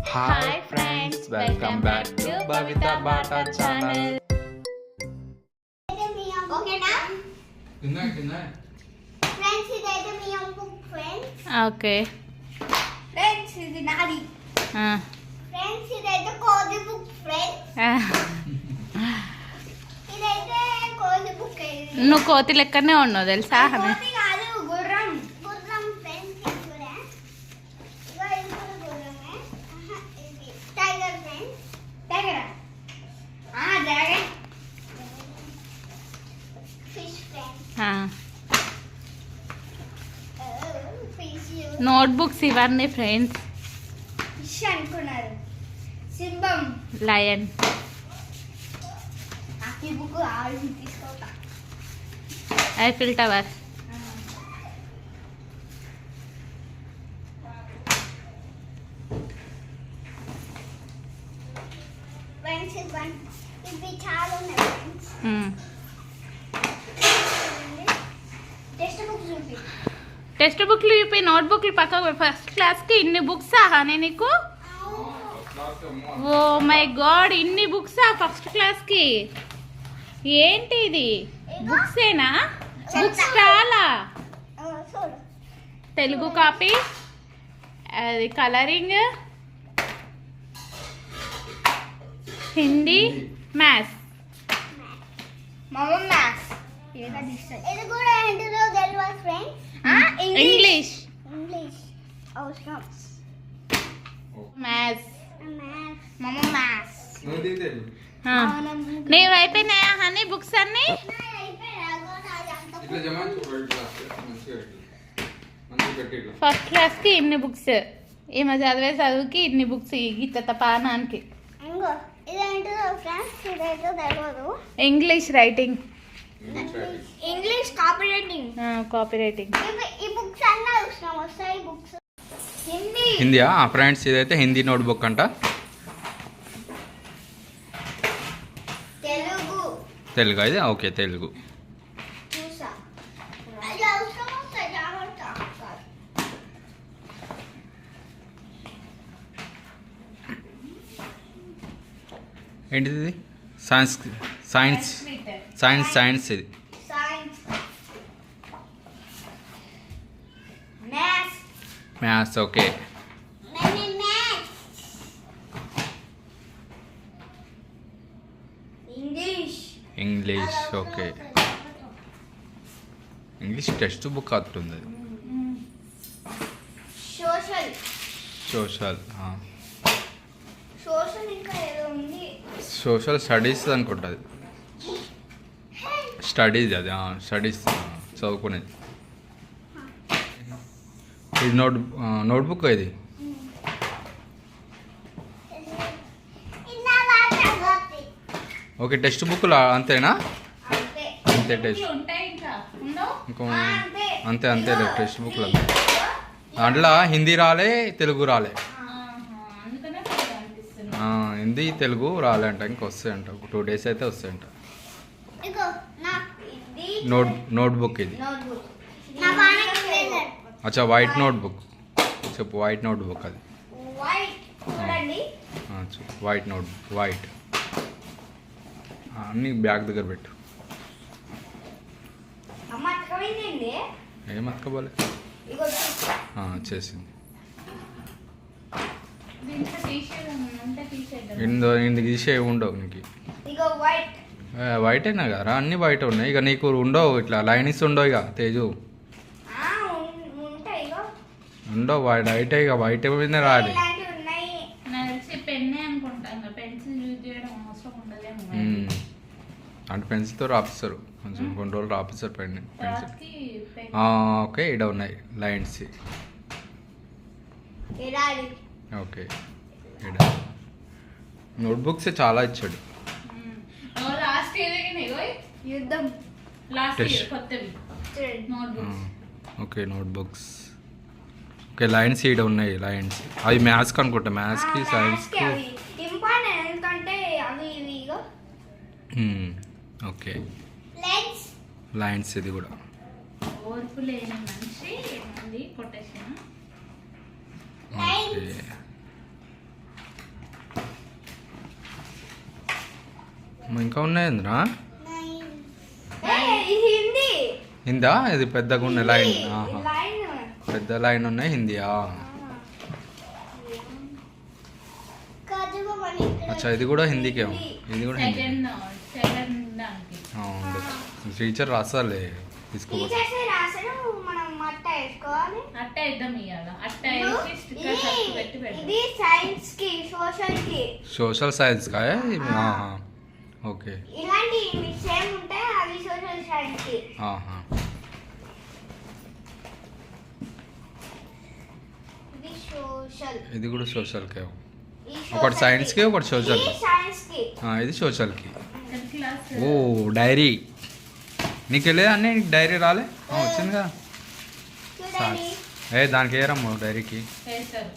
Hi friends, welcome back to Bhavita Bata channel. Okay na? Good. Friends, ఇదైతే మీ book friends. Okay. Friends, ఇది నాది. Friends, ఇదైతే cozy book friends. ఇదైతే cozy book ఇది. నువ్వు కోతి లెక్కనే ఉన్నావు తెలుసా? కోతి కాదు, గుర్రం. గుర్రం friends ఇప్పుడే. ఇగో ఇది కూడా గుర్రమే. ఇది tiger friends. Tiger. Dragon. Fish friends. Notebooks ఇవన్నీ ఫ్రెండ్స్. ఫిష్ అనుకున్నారు. సింబం. లయన్. ఈ బుక్ ఆల్రెడీ తీసుకోతా. Eiffel Tower. ఫ్రెండ్స్ ఇవి చాలా ఉన్నాయి ఫ్రెండ్స్. టెక్స్ట్ బుక్ చూపి. టెక్స్ట్ బుక్లు చూపి, నోట్ బుక్లు పక్కకు. ఫస్ట్ క్లాస్కి ఇన్ని బుక్స్ ఆహానే నీకు? ఓ మై గాడ్, ఇన్ని బుక్స్ ఫస్ట్ క్లాస్కి. ఏంటి ఇది? బుక్స్ ఏనా? బుక్స్ చాలా. చూడు. తెలుగు కాపీ, అది కలరింగ్, హిందీ, మ్యాథ్స్. మ్యాథ్స్. ఇది కూడా ఏంటిదో తెలియదు ఫ్రెండ్స్. ఇంగ్లీష్. ఇంగ్లీష్ అవసరం. మ్యాథ్స్. మ్యాథ్స్. నీవు అయిపోయినాయా హనీ బుక్స్ అన్ని? ఫస్ట్ క్లాస్కి ఇన్ని బుక్స్, ఈమె చదివే చదువుకి ఇన్ని బుక్స్, గీత పానానికి. ఇదేంటిదో ఫ్రెండ్స్, ఇదైతే తెలియదు. English writing, English copy writing. Copy writing. ఈ బుక్స్ అన్నీ అవసరం వస్తాయి. బుక్స్ హిందీయా ఫ్రెండ్స్? ఇదైతే హిందీ నోట్బుక్ అంట. తెలుగు అయితే ఓకే. తెలుగు చూసా. అది అవసరం వస్తాయి. జాగ్రత్త. ఏంటిది ఇది? సైన్స్ సైన్స్ సైన్స్ సైన్స్ ఇది. Science. Maths. Maths okay. English okay. English text book అవుతుంది. సోషల్. సోషల్ సోషల్ ఇంకా ఏదో ఉంది. సోషల్ స్టడీస్ అనుకుంటుంది. స్టడీస్ అది స్టడీస్ చదువుకునేది. ఇది నోట్బుక్ ఇది. ఓకే. టెక్స్ట్ బుక్లు అంతేనా? అంతే టెక్స్ట్ ఇంకో అంతే అంతే టెక్స్ట్ బుక్లు అంతే. దాంట్లో హిందీ రాలే, తెలుగు రాలే. హిందీ తెలుగు రాలే అంట. ఇంక వస్తాయంట, ఒక 2 days అయితే వస్తాయంట. నోట్బుక్ ఇది. అచ్చా, వైట్ నోట్బుక్ చెప్పు. వైట్ నోట్బుక్ అది. White notebook white. అన్నీ బ్యాగ్ దగ్గర పెట్టు. ఏం అతకపోలే చేసింది. ఇందుకు తీసే ఉండవు నీకు. వైట్ అయినా కదా, అన్ని వైట్ ఉన్నాయి. ఇక నీకు ఉండవు ఇట్లా లైనింగ్స్ ఉండవు. ఇక తేజు ఉండవు. వైట్ ఇక వైట్ మీద రాలి. అంటే పెన్సిల్తో రాపిస్తారు, కొంచెం కొన్ని రోజులు రాపిస్తారు పెన్సిల్. ఓకే. ఇక్కడ ఉన్నాయి లైన్స్. ఓకే. ఇక్కడ నోట్బుక్స్ చాలా ఇచ్చాడు. ఓకే. Notebooks okay. లైన్స్ ఇక్కడ ఉన్నాయి. లైన్స్ అవి మ్యాథ్స్కి అనుకుంటా. మ్యాథ్స్కి, సైన్స్కి. ఓకే. లైన్స్ ఇది కూడా. ఇంకా ఉన్నాయంద్రా హిందీ హిందా ఇది పెద్దగా ఉన్న లైన్ లైన్ పెద్ద లైన్ ఉన్నాయి హిందీయా కాదుగో మన ఇక్కడ అచ్చా ఇది కూడా హిందీకేమో ఇది కూడా హిందీ సెకండ్ దానికి టీచర్ రాసాలే తీసుకోవచ్చు టీచర్స్ రాసడం మనం అట్ట వేసుకోవాలి అట్ట ఇద్దాం ఇవాళ అట్ట వేసి స్టిక్కర్స్ అట్టు పెట్టి పెడదాం ఇది సైన్స్ కి సోషల్ కి సోషల్ సైన్స్ కా ఓకే ఇలాంటి సేమ్ ఉంటాయి అవి సోషల్ సైన్స్ కి ఇది సోషల్ ఇది కూడా సోషల్ కే ఈ ఒకటి సైన్స్ కి ఒకటి సోషల్ ఇది సైన్స్ కి ఇది సోషల్ కి సెకండ్ క్లాస్ ఓ డైరీ నీకు వెళ్ళేది అన్నీ నీకు డైరీ రాలే వచ్చిందిగా చూడండి దానికి ఏ రమ్మ డైరీకి వేస్తారు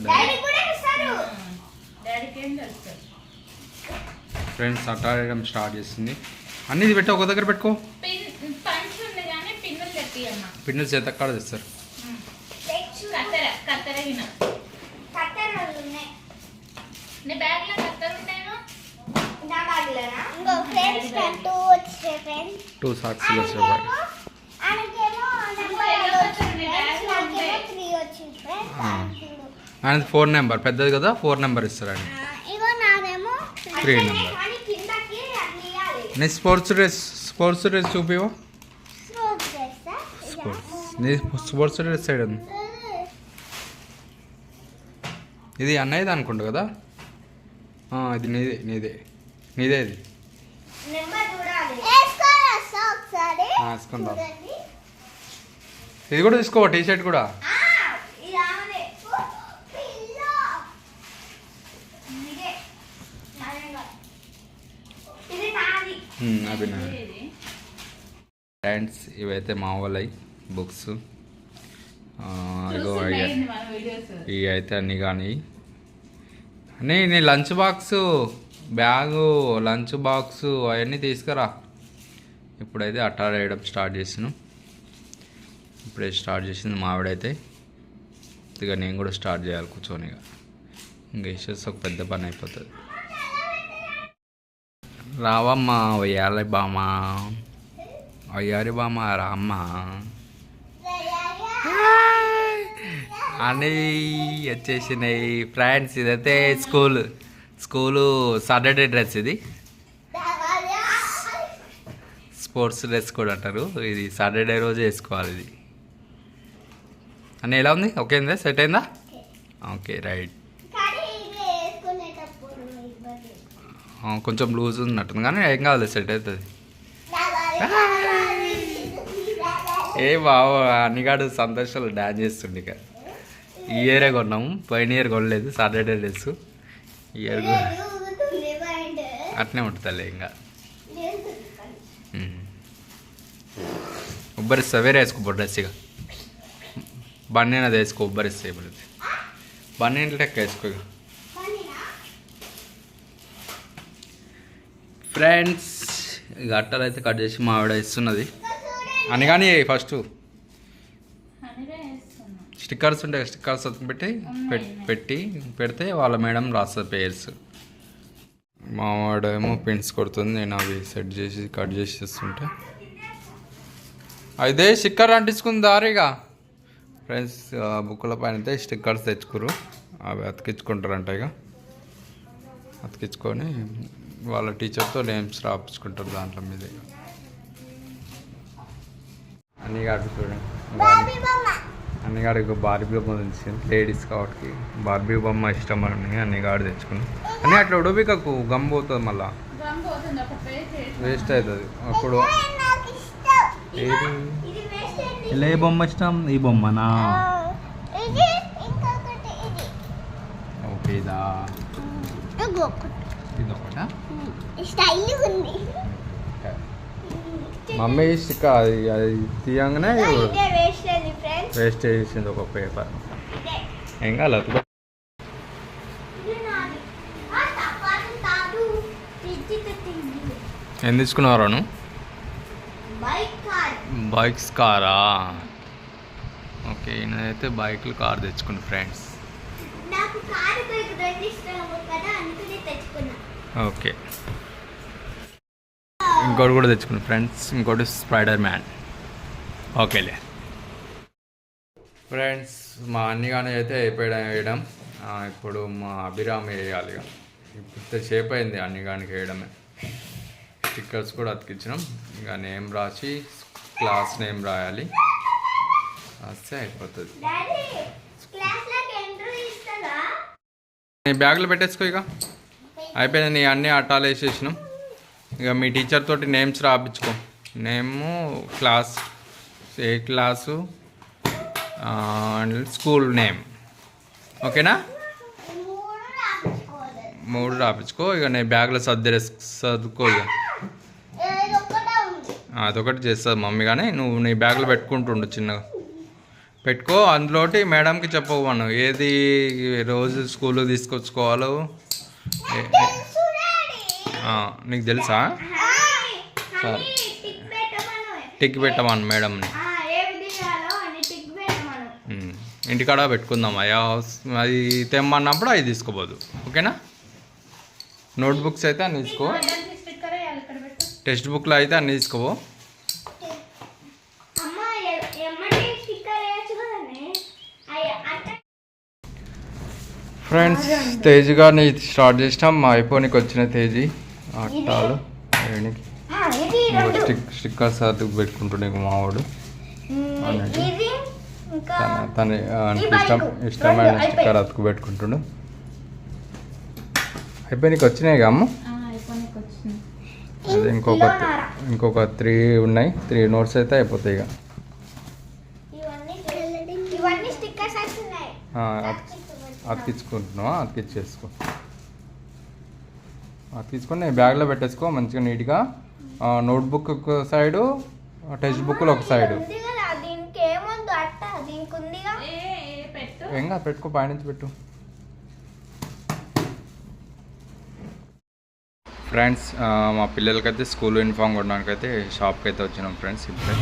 డాడీ కూడా ఇస్తారు డాడీకి ఏం చేస్తారు ఫ్రెండ్స్ అట్టాడడం స్టార్ట్ చేసింది అన్నీ ఇది పెట్టి ఒక దగ్గర పెట్టుకో పంచ్ ఉంది కానీ పిన్నులు పెట్టి అన్న పిన్నెలు చేతక్కడ తెస్తారు కత్తెర గిన కట్టెలు ఉన్నాయి నీ బ్యాగ్లో కత్తెర ఉంటాయేమో నా బ్యాగ్లోనా ఇంకో ఫ్రెండ్స్ 2 వచ్చే ఫ్రెండ్స్ 2 సాక్స్ వచ్చాయి ఆయనకేమో నెంబర్ నాకేమో 3 వచ్చింది ఫ్రెండ్స్ ఆయనది 4 నెంబర్ పెద్దది కదా 4 నెంబర్ ఇస్తారు ఆయన ఇగో నాదేమో 3 నెంబర్ కానీ కిందకి అట్లా ఇవ్వాలి నీ స్పోర్ట్స్ డ్రెస్ చూపివో స్మోక్ చేస్తా నీ స్పోర్ట్స్ డ్రెస్ సైడ్ ఉంది ఇది అన్నయ్యది అనుకుంటా కదా ఇది నీదే ఇది నెంబర్ చూడాలి వేసుకోరా సాక్స్ అదే వేసుకుందాం ఇది కూడా తీసుకో టీ షర్ట్ కూడా ఇది ఆమెదే పిల్లో ఇదే ఇది నాది అభినయ్ ఫ్రెండ్స్ ఇవైతే మా వాళ్ళవి బుక్స్ ఇగో మన వీడియోస్ ఇవి అయితే అన్నీ కానీ అన్నీ నీ lunch box bag lunch box అవన్నీ తీసుకురా ఇప్పుడైతే అట్టాడ వేయడం స్టార్ట్ చేసాను ఇప్పుడే స్టార్ట్ చేసింది మావిడైతే ఇక నేను కూడా స్టార్ట్ చేయాలి కూర్చొని ఇంకా ఇష్యూస్ ఒక పెద్ద పని అయిపోతుంది రావమ్మా వయ్యాలి బామా అయ్యారి బామా రామ్మా అని వచ్చేసినాయి ఫ్రెండ్స్ ఇదైతే స్కూలు సాటర్డే డ్రెస్ ఇది స్పోర్ట్స్ డ్రెస్ కూడా అంటారు ఇది సాటర్డే రోజు వేసుకోవాలి ఇది అని ఎలా ఉంది ఓకే అయిందా సెట్ అయిందా ఓకే రైట్ కొంచెం లూజ్ ఉన్నట్టుంది కానీ ఏం కావాలి సెట్ అవుతుంది ఏ బాబు అన్నిగాడు సంతోషాలు డ్యాన్స్ చేస్తుండే ఇక ఈ ఇయరే కొన్నాము పోయిన ఇయర్ కొనలేదు సాటర్డే డ్రెస్ ఇయర్ అట్నే ఉంటుందిలే ఇంకా ఉబ్బరిస్తా వేరే వేసుకో డ్రెస్ ఇక బన్నీని అది వేసుకో ఉబ్బరిస్తా ఇప్పుడు బన్నీని లెక్క వేసుకో ఇక ఫ్రెండ్స్ ఇక అట్టలు అయితే కట్ చేసి మా ఆవిడ ఇస్తున్నది అని కానీ ఫస్ట్ స్టిక్కర్స్ ఉంటాయి స్టిక్కర్స్ పెడితే వాళ్ళ మేడం రాస్తుంది పేర్స్ మా వాడేమో పెన్స్ కొడుతుంది నేను అవి సెట్ చేసి కట్ చేసి ఇస్తుంటే అయితే స్టిక్కర్ అంటించుకుని దారిగా ఫ్రెండ్స్ బుక్కుల పైన అయితే స్టిక్కర్స్ తెచ్చుకురు అవి అతికించుకుంటారంట ఇక అతికించుకొని వాళ్ళ టీచర్తో నేమ్స్ రాపించుకుంటారు దాంట్లో మీద అన్నీ కాదు చూడండి అన్ని కాడికి బార్బీ బొమ్మ తెచ్చింది లేడీస్ కాబట్టి బార్బీ బొమ్మ ఇష్టం అని అన్ని కాడు తెచ్చుకుని అన్నీ అట్లా ఉడబికకు గమ్ పోతుంది మళ్ళా వేస్ట్ అవుతుంది అప్పుడు ఏది ఇలా ఏ బొమ్మ ఇష్టం ఈ బొమ్మనా ఓకే ఇదా ఇది ఒకటా మమ్మీ ఇసుక అది తీయంగానే వేస్ట్ చేసింది ఒక పేపర్ ఏం కాదు ఏం తీసుకున్నారా నువ్వు బైక్స్ కారా ఓకే నేనైతే బైక్లు కార్ తెచ్చుకున్నా ఫ్రెండ్స్ ఓకే ఇంకోటి కూడా తెచ్చుకున్నాం ఫ్రెండ్స్, ఇంకోటి స్పైడర్ మ్యాన్. ఓకేలే ఫ్రెండ్స్, మా అన్నిగానే అయితే వేయడం. ఇప్పుడు మా అభిరామ్ వేయాలి. ఇక ఇప్పుడు షేప్ అయింది అన్నిగానికి వేయడమే. స్టిక్కర్స్ కూడా అతికించినాం. ఇక నేమ్ రాసి క్లాస్ నేమ్ రాయాలి, రాస్తే అయిపోతుంది. నీ బ్యాగ్లో పెట్టేసుకో. ఇక అయిపోయింది, నీ అన్నీ అట్టాలు వేసేసినాం. ఇక మీ టీచర్ తోటి నేమ్స్ రాపించుకో. నేము, క్లాస్, ఏ క్లాసు, స్కూల్ నేమ్. ఓకేనా? 3 రాపించుకో. ఇక నేను బ్యాగ్లో సర్దుకో. ఇక అదొకటి చేస్తుంది మమ్మీ, కానీ నువ్వు నీ బ్యాగ్లో పెట్టుకుంటుండు చిన్నగా పెట్టుకో. అందులోటి మేడంకి చెప్పవు మనం ఏది రోజు స్కూల్కి తీసుకొచ్చుకోవాలో. నీకు తెలుసా? సరే, టిక్ పెట్టమను మేడంని. ఇంటికాడ పెట్టుకుందాం. అయ్యా అది తెమ్మన్నప్పుడు అవి తీసుకోపోదు. ఓకేనా? నోట్బుక్స్ అయితే అన్ని తీసుకో, టెక్స్ట్ బుక్లో అయితే అన్ని తీసుకోవో. ఫ్రెండ్స్, తేజ్గా నీ స్టార్ట్ చేసినాం. మా అయిపోనికి వచ్చిన తేజీ అట్టాలు స్టిక్కర్స్ అతుకు పెట్టుకుంటుండే మావాడు. తన ఇష్టమైన స్టిక్కర్ అతుకు పెట్టుకుంటుండు. అయిపోయినకి వచ్చినాయి అమ్మ. అదే ఇంకొక 3 ఉన్నాయి. 3 నోట్స్ అయితే అయిపోతాయి. ఇక అతికించుకుంటున్నావా? అతికించేసుకో. అతికించుకొని నేను బ్యాగ్లో పెట్టేసుకో మంచిగా నీట్గా. నోట్బుక్ ఒక సైడు, టెక్స్ట్ బుక్లో ఒక సైడు. ఏం కాదు, పెట్టుకో, పైనుంచి పెట్టు. ఫ్రెండ్స్, మా పిల్లలకైతే స్కూల్ యూనిఫామ్ కొనడానికి అయితే షాప్కి అయితే వచ్చినాం ఫ్రెండ్స్. ఇప్పుడే